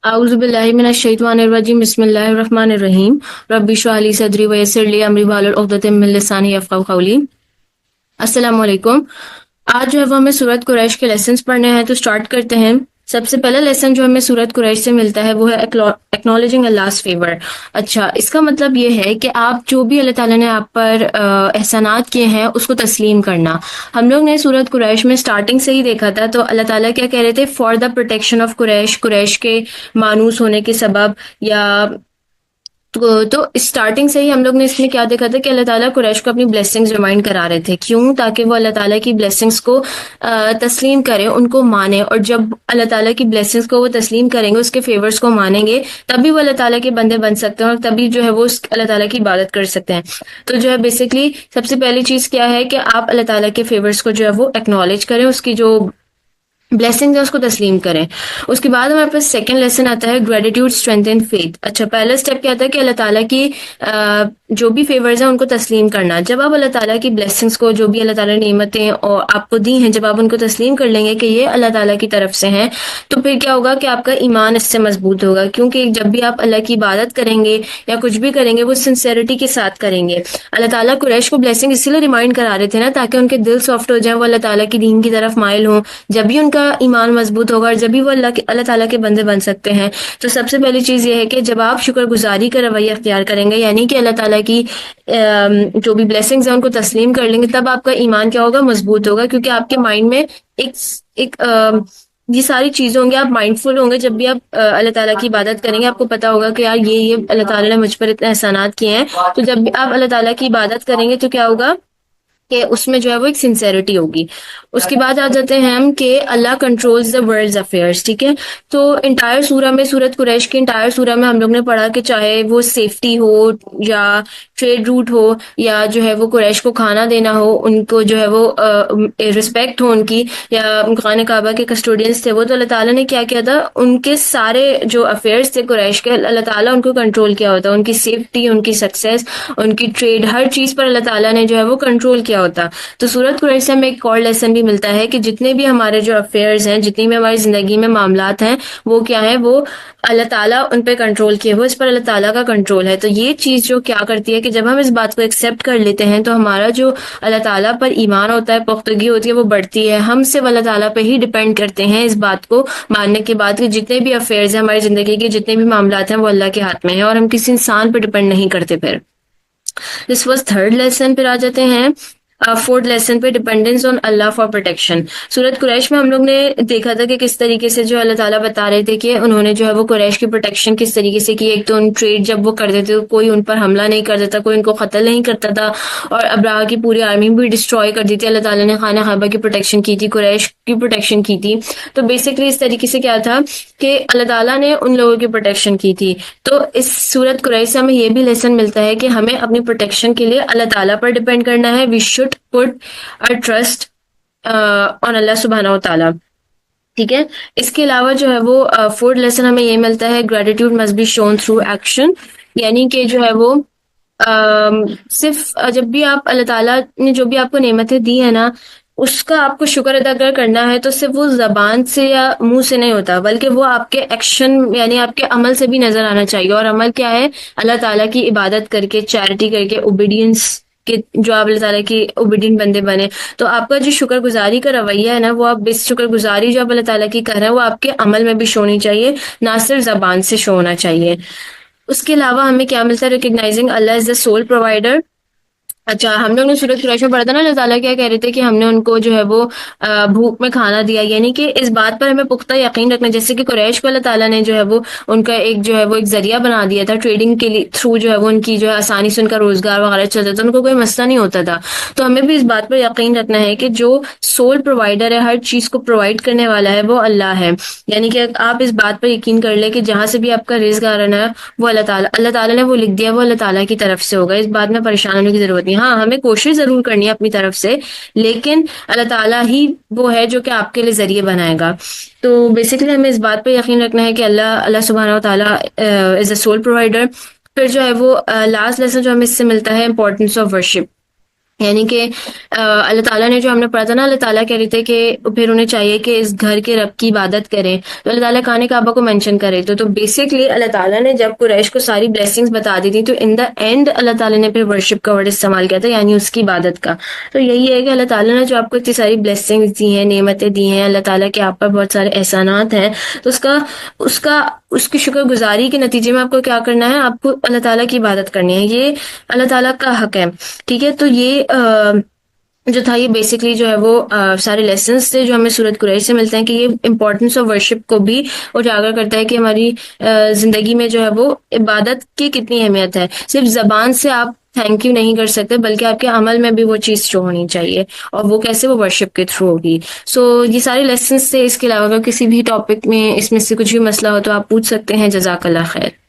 اعوذ باللہ من الشیطان الرجیم بسم اللہ الرحمن الرحیم رب اشرح لی صدری ویسر لی امری واحلل عقدۃ من لسانی یفقہوا قولی۔ السلام علیکم۔ آج جو ہے وہ ہمیں سورۃ قریش کے لیسنز پڑھنے ہیں، تو سٹارٹ کرتے ہیں۔ سب سے پہلا لیسن جو ہمیں سورۃ قریش سے ملتا ہے وہ ہے ایکنالوجنگ Allah's فیور۔ اچھا، اس کا مطلب یہ ہے کہ آپ جو بھی اللہ تعالیٰ نے آپ پر احسانات کیے ہیں اس کو تسلیم کرنا۔ ہم لوگ نے سورۃ قریش میں سٹارٹنگ سے ہی دیکھا تھا، تو اللہ تعالیٰ کیا کہہ رہے تھے؟ فار دا پروٹیکشن آف قریش، قریش کے مانوس ہونے کے سبب، یا تو اسٹارٹنگ سے ہی ہم لوگ نے اس میں کیا دیکھا تھا کہ اللہ تعالیٰ قریش کو اپنی بلیسنگز ریمائنڈ کرا رہے تھے۔ کیوں؟ تاکہ وہ اللہ تعالیٰ کی بلیسنگز کو تسلیم کریں، ان کو مانیں، اور جب اللہ تعالیٰ کی بلیسنگز کو وہ تسلیم کریں گے، اس کے فیورز کو مانیں گے، تبھی وہ اللہ تعالیٰ کے بندے بن سکتے ہیں، اور تبھی جو ہے وہ اللہ تعالیٰ کی عبادت کر سکتے ہیں۔ تو جو ہے بیسکلی سب سے پہلی چیز کیا ہے کہ آپ اللہ تعالیٰ کے فیورز کو جو ہے وہ ایکنالج کریں، اس کی جو بلیسنگ ہے اس کو تسلیم کریں۔ اس کے بعد ہمارے پاس سیکنڈ لیسن آتا ہے گریٹیٹیوڈ اسٹرینتھن فیتھ۔ اچھا، پہلا اسٹیپ کیا تھا کہ اللہ تعالیٰ کی جو بھی فیورز ہیں ان کو تسلیم کرنا۔ جب آپ اللہ تعالیٰ کی بلیسنگز کو، جو بھی اللہ تعالیٰ نے نعمتیں اور آپ کو دی ہیں، جب آپ ان کو تسلیم کر لیں گے کہ یہ اللہ تعالیٰ کی طرف سے ہیں، تو پھر کیا ہوگا کہ آپ کا ایمان اس سے مضبوط ہوگا، کیونکہ جب بھی آپ اللہ کی عبادت کریں گے یا کچھ بھی کریں گے وہ سنسیئرٹی کے ساتھ کریں گے۔ اللہ تعالیٰ قریش کو بلیسنگ اسی لیے ریمائنڈ کرا رہے تھے نا، تاکہ ان کے دل سافٹ ہو جائیں، وہ اللہ تعالیٰ کی دین کی طرف مائل ہوں۔ جب بھی ان کا ایمان مضبوط ہوگا اور جب بھی وہ اللہ تعالیٰ کے بندے بن سکتے ہیں۔ تو سب سے پہلی چیز یہ ہے کہ جب آپ شکر گزاری کا رویہ اختیار کریں گے، یعنی کہ اللہ تعالیٰ کی جو بھی بلیسنگز ہیں ان کو تسلیم کر لیں گے، تب آپ کا ایمان کیا ہوگا؟ مضبوط ہوگا، کیونکہ آپ کے مائنڈ میں ایک یہ ساری چیزیں ہوں گے، آپ مائنڈ فل ہوں گے۔ جب بھی آپ اللہ تعالیٰ کی عبادت کریں گے، آپ کو پتا ہوگا کہ یار یہ اللہ تعالیٰ نے مجھ پر اتنے احسانات کیے ہیں۔ تو جب بھی آپ اللہ تعالیٰ کی عبادت کریں گے تو کیا ہوگا کہ اس میں جو ہے وہ ایک سنسیئرٹی ہوگی۔ اس کے بعد آ جاتے ہیں ہم کہ اللہ کنٹرولز دا ورلڈز افیئرز، ٹھیک ہے۔ تو انٹائر سورہ میں، سورۃ قریش کی انٹائر سورہ میں ہم لوگ نے پڑھا کہ چاہے وہ سیفٹی ہو یا ٹریڈ روٹ ہو یا جو ہے وہ قریش کو کھانا دینا ہو، ان کو جو ہے وہ رسپیکٹ ہو ان کی، یا خانہ کعبہ کے کسٹوڈینس تھے وہ، تو اللہ تعالیٰ نے کیا کیا تھا؟ ان کے سارے جو افیئرز تھے قریش کے، اللہ تعالیٰ ان کو کنٹرول کیا ہوتا، ان کی سیفٹی، ان کی سکسیس، ان کی ٹریڈ، ہر چیز پر اللہ تعالیٰ نے جو ہے وہ کنٹرول کیا ہوتا۔ تو سورۃ قریش سے ہمیں ایک اور لیسن بھی ملتا ہے کہ جتنے بھی ہمارے جو افیئرز ہیں، جتنی بھی ہماری زندگی میں معاملات ہیں، وہ کیا ہیں؟ وہ اللہ تعالیٰ ان پہ کنٹرول کیے ہوئے، اس پر اللہ تعالیٰ کا کنٹرول ہے۔ تو یہ چیز جو کیا کرتی ہے کہ جب ہم اس بات کو ایکسیپٹ کر لیتے ہیں تو ہمارا جو اللہ تعالیٰ پر ایمان ہوتا ہے، پختگی ہوتی ہے، وہ بڑھتی ہے۔ ہم صرف اللہ تعالیٰ پہ ہی ڈیپینڈ کرتے ہیں اس بات کو ماننے کے بعد کہ جتنے بھی افیئرز ہیں ہماری زندگی کے، جتنے بھی معاملات ہیں، وہ اللہ کے ہاتھ میں ہیں، اور ہم کسی انسان پہ ڈیپینڈ نہیں کرتے۔ پھر دس واز تھرڈ لیسن۔ پھر آ جاتے ہیں فورتھ لیسن پہ، dependence on Allah for protection. سورۃ قریش میں ہم لوگ نے دیکھا تھا کہ کس طریقے سے جو اللہ تعالیٰ بتا رہے تھے کہ انہوں نے جو ہے وہ قریش کی پروٹیکشن کس طریقے سے کی۔ ایک تو ان ٹریڈ جب وہ کرتے تھے، کوئی ان پر حملہ نہیں کرتا تھا، کوئی ان کو قتل نہیں کرتا تھا، اور ابراہ کی پوری آرمی بھی ڈسٹروائے کر دی تھی۔ اللہ تعالیٰ نے خانہ کعبہ کی پروٹیکشن کی تھی، قریش کی پروٹیکشن کی تھی۔ تو بیسکلی اس طریقے سے کیا تھا کہ اللہ تعالیٰ نے ان لوگوں کی پروٹیکشن کی تھی۔ تو اس سورۃ قریش سے ہمیں یہ بھی لیسن ملتا ہے کہ ہمیں اپنی پروٹیکشن کے لیے اللہ تعالیٰ پر ڈیپینڈ کرنا ہے۔ We should put our trust on اللہ سبحانہ و تعالیٰ، ٹھیک ہے۔ اس کے علاوہ جو ہے وہ فورتھ لیسن ہمیں یہ ملتا ہے gratitude must be shown through action، یعنی کہ جو ہے وہ صرف جب بھی آپ اللہ تعالیٰ نے جو بھی آپ کو نعمتیں دی ہیں نا، اس کا آپ کو شکر ادا کرنا ہے، تو صرف وہ زبان سے یا منہ سے نہیں ہوتا، بلکہ وہ آپ کے ایکشن یعنی آپ کے عمل سے بھی نظر آنا چاہیے۔ اور عمل کیا ہے؟ اللہ تعالیٰ کی عبادت کر کے، چیریٹی کر کے، اوبیڈینس کہ جو آپ اللہ تعالیٰ کی اوبیڈینٹ بندے بنے۔ تو آپ کا جو شکر گزاری کا رویہ ہے نا، وہ آپ بس شکر گزاری جو آپ اللہ تعالیٰ کی کر رہے ہیں، وہ آپ کے عمل میں بھی شو ہونی چاہیے، نہ صرف زبان سے شو ہونا چاہیے۔ اس کے علاوہ ہمیں کیا ملتا ہے؟ ریکگنائزنگ اللہ از دا سول پرووائڈر۔ اچھا، ہم لوگ نے سورۃ قریش میں پڑھا تھا نا، اللہ تعالیٰ کیا کہہ رہے تھے کہ ہم نے ان کو جو ہے وہ بھوک میں کھانا دیا، یعنی کہ اس بات پر ہمیں پختہ یقین رکھنا، جیسے کہ قریش کو اللہ تعالیٰ نے جو ہے وہ ان کا ایک جو ہے وہ ایک ذریعہ بنا دیا تھا ٹریڈنگ کے لیے، تھرو جو ہے وہ ان کی جو ہے آسانی سے ان کا روزگار وغیرہ چلتا تھا، ان کو کوئی مسئلہ نہیں ہوتا تھا۔ تو ہمیں بھی اس بات پر یقین رکھنا ہے کہ جو سول پرووائڈر ہے، ہر چیز کو پرووائڈ کرنے والا ہے، وہ اللہ ہے۔ یعنی کہ آپ اس بات پر یقین کر لیں کہ جہاں سے بھی آپ کا رزق آ رہا ہے وہ اللہ تعالیٰ نے وہ لکھ دیا، وہ اللہ تعالیٰ کی طرف سے ہوگا۔ اس بات میں پریشان ہونے کی ضرورت نہیں۔ ہاں، ہمیں کوشش ضرور کرنی ہے اپنی طرف سے، لیکن اللہ تعالیٰ ہی وہ ہے جو کہ آپ کے لیے ذریعے بنائے گا۔ تو بیسکلی ہمیں اس بات پہ یقین رکھنا ہے کہ اللہ سبحانہ و تعالیٰ از اے سول پرووائڈر۔ پھر جو ہے وہ لاسٹ لیسن جو ہمیں اس سے ملتا ہے، امپورٹنس آف ورشپ۔ یعنی کہ اللہ تعالیٰ نے جو ہم نے پڑھا تھا نا، اللہ تعالیٰ کہہ رہے تھے کہ پھر انہیں چاہیے کہ اس گھر کے رب کی عبادت کریں، تو اللہ تعالیٰ خانہ کعبہ کو مینشن کرے تو بیسکلی اللہ تعالیٰ نے جب قریش کو ساری بلیسنگز بتا دی تھی، تو ان دا اینڈ اللہ تعالیٰ نے پھر ورشپ کا ورڈ استعمال کیا تھا، یعنی اس کی عبادت کا. تو یہی ہے کہ اللہ تعالیٰ نے جو آپ کو اتنی ساری بلیسنگز دی ہیں، نعمتیں دی ہیں، اللہ تعالیٰ کے آپ پر بہت سارے احسانات ہیں، تو اس کی شکر گزاری کے نتیجے میں آپ کو کیا کرنا ہے؟ آپ کو اللہ تعالیٰ کی عبادت کرنی ہے. یہ اللہ تعالیٰ کا حق ہے. ٹھیک ہے، تو یہ جو تھا، یہ بیسکلی جو ہے وہ سارے لیسنس تھے جو ہمیں سورۃ قریش سے ملتے ہیں، کہ یہ امپورٹنس آف ورشپ کو بھی اجاگر کرتا ہے کہ ہماری زندگی میں جو ہے وہ عبادت کی کتنی اہمیت ہے. صرف زبان سے آپ تھینک یو نہیں کر سکتے، بلکہ آپ کے عمل میں بھی وہ چیز شو ہونی چاہیے، اور وہ کیسے؟ وہ ورشپ کے تھرو ہوگی. سو یہ سارے لیسنس تھے. اس کے علاوہ اگر کسی بھی ٹاپک میں اس میں سے کچھ بھی مسئلہ ہو تو آپ پوچھ سکتے ہیں. جزاک اللہ خیر.